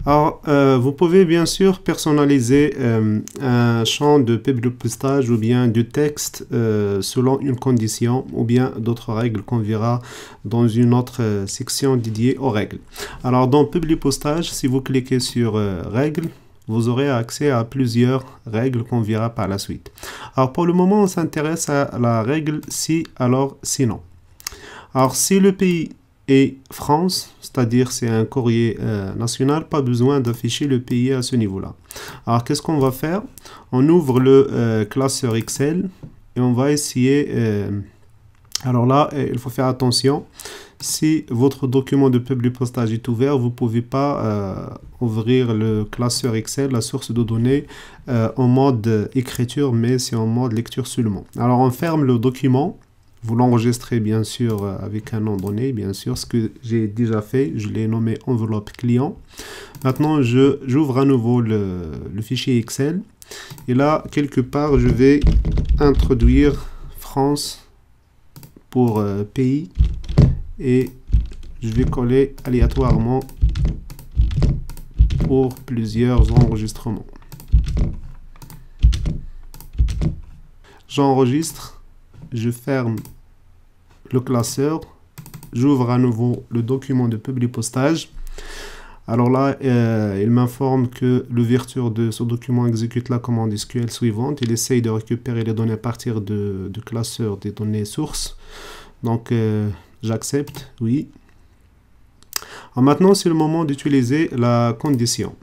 Alors, vous pouvez bien sûr personnaliser un champ de publipostage ou bien du texte selon une condition ou bien d'autres règles qu'on verra dans une autre section dédiée aux règles. Alors, dans publipostage, si vous cliquez sur règles, vous aurez accès à plusieurs règles qu'on verra par la suite. Alors, pour le moment, on s'intéresse à la règle si, alors, sinon. Alors, si le pays est France, c'est-à-dire c'est un courrier national, pas besoin d'afficher le pays à ce niveau-là. Alors, qu'est-ce qu'on va faire? On ouvre le classeur Excel et on va essayer... alors là, il faut faire attention. Si votre document de publipostage est ouvert, vous ne pouvez pas ouvrir le classeur Excel, la source de données, en mode écriture, mais c'est en mode lecture seulement. Alors, on ferme le document. Vous l'enregistrez bien sûr avec un nom donné, bien sûr, ce que j'ai déjà fait. Je l'ai nommé enveloppe client. Maintenant, j'ouvre à nouveau le fichier Excel. Et là, quelque part, je vais introduire France pour pays. Et je vais coller aléatoirement pour plusieurs enregistrements. J'enregistre, je ferme le classeur, j'ouvre à nouveau le document de publipostage. Alors là, il m'informe que l'ouverture de ce document exécute la commande SQL suivante. Il essaye de récupérer les données à partir du classeur des données sources. Donc, j'accepte, oui. Alors maintenant, c'est le moment d'utiliser la condition.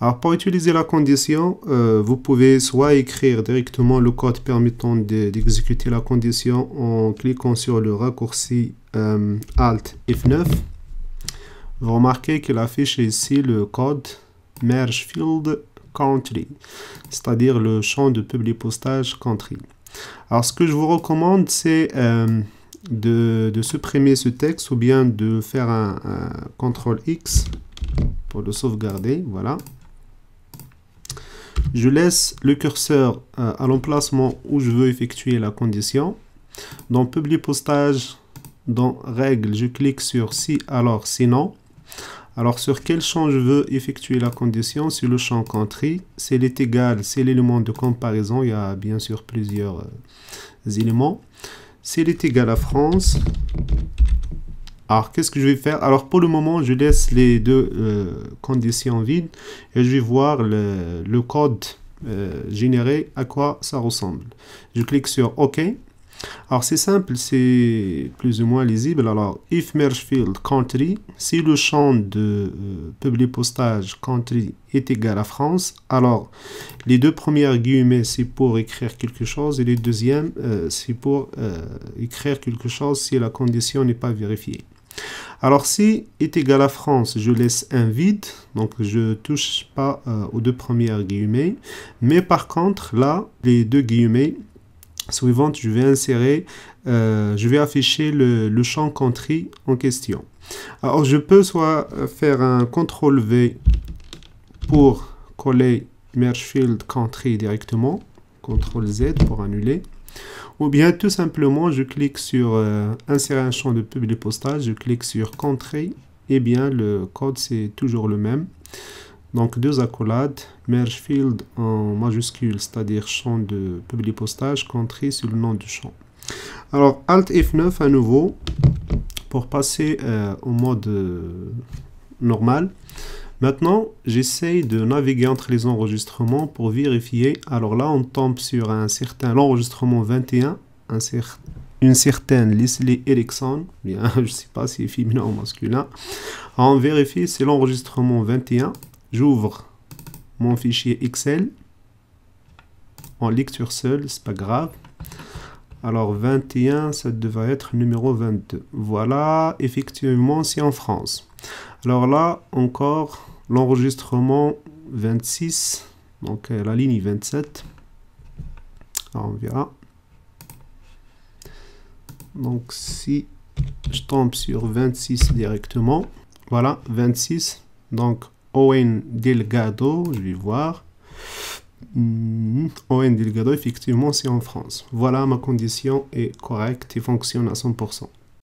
Alors, pour utiliser la condition, vous pouvez soit écrire directement le code permettant d'exécuter la condition en cliquant sur le raccourci Alt F9. Vous remarquez qu'il affiche ici le code Merge Field Country, c'est-à-dire le champ de publipostage country. Alors, ce que je vous recommande, c'est de supprimer ce texte ou bien de faire un CTRL X pour le sauvegarder. Voilà. Je laisse le curseur à l'emplacement où je veux effectuer la condition. Dans publipostage, dans règles, je clique sur si, alors, sinon. Alors, sur quel champ je veux effectuer la condition? Sur le champ country. Si elle est égale, c'est l'élément de comparaison. Il y a bien sûr plusieurs éléments. Si elle est égale à France, alors qu'est-ce que je vais faire? Alors pour le moment, je laisse les deux conditions vides et je vais voir le code généré, à quoi ça ressemble. Je clique sur OK. Alors c'est simple, c'est plus ou moins lisible. Alors if merge field country, si le champ de publipostage country est égal à France, alors les deux premières guillemets c'est pour écrire quelque chose et les deuxièmes c'est pour écrire quelque chose si la condition n'est pas vérifiée. Alors si est égal à France, je laisse un vide, donc je touche pas aux deux premières guillemets, mais par contre là les deux guillemets suivante, je vais insérer, je vais afficher le champ country en question. Alors, je peux soit faire un CTRL V pour coller Merge Field Country directement, CTRL Z pour annuler, ou bien tout simplement, je clique sur insérer un champ de publipostage, je clique sur Country, et bien le code c'est toujours le même. Donc, deux accolades, Merge Field en majuscule, c'est-à-dire champ de publipostage, country sur le nom du champ. Alors, Alt F9 à nouveau, pour passer au mode normal. Maintenant, j'essaye de naviguer entre les enregistrements pour vérifier. Alors là, on tombe sur l'enregistrement 21, une certaine Leslie Erickson, bien, je ne sais pas si c'est féminin ou masculin. Alors, on vérifie, c'est l'enregistrement 21. J'ouvre mon fichier Excel en lecture seule, c'est pas grave. Alors 21, ça devrait être numéro 22. Voilà, effectivement, c'est en France. Alors là, encore, l'enregistrement 26, donc la ligne 27. Alors on verra. Donc si je tombe sur 26 directement, voilà, 26, donc Owen Delgado, je vais voir. Owen Delgado, effectivement, c'est en France. Voilà, ma condition est correcte et fonctionne à 100%.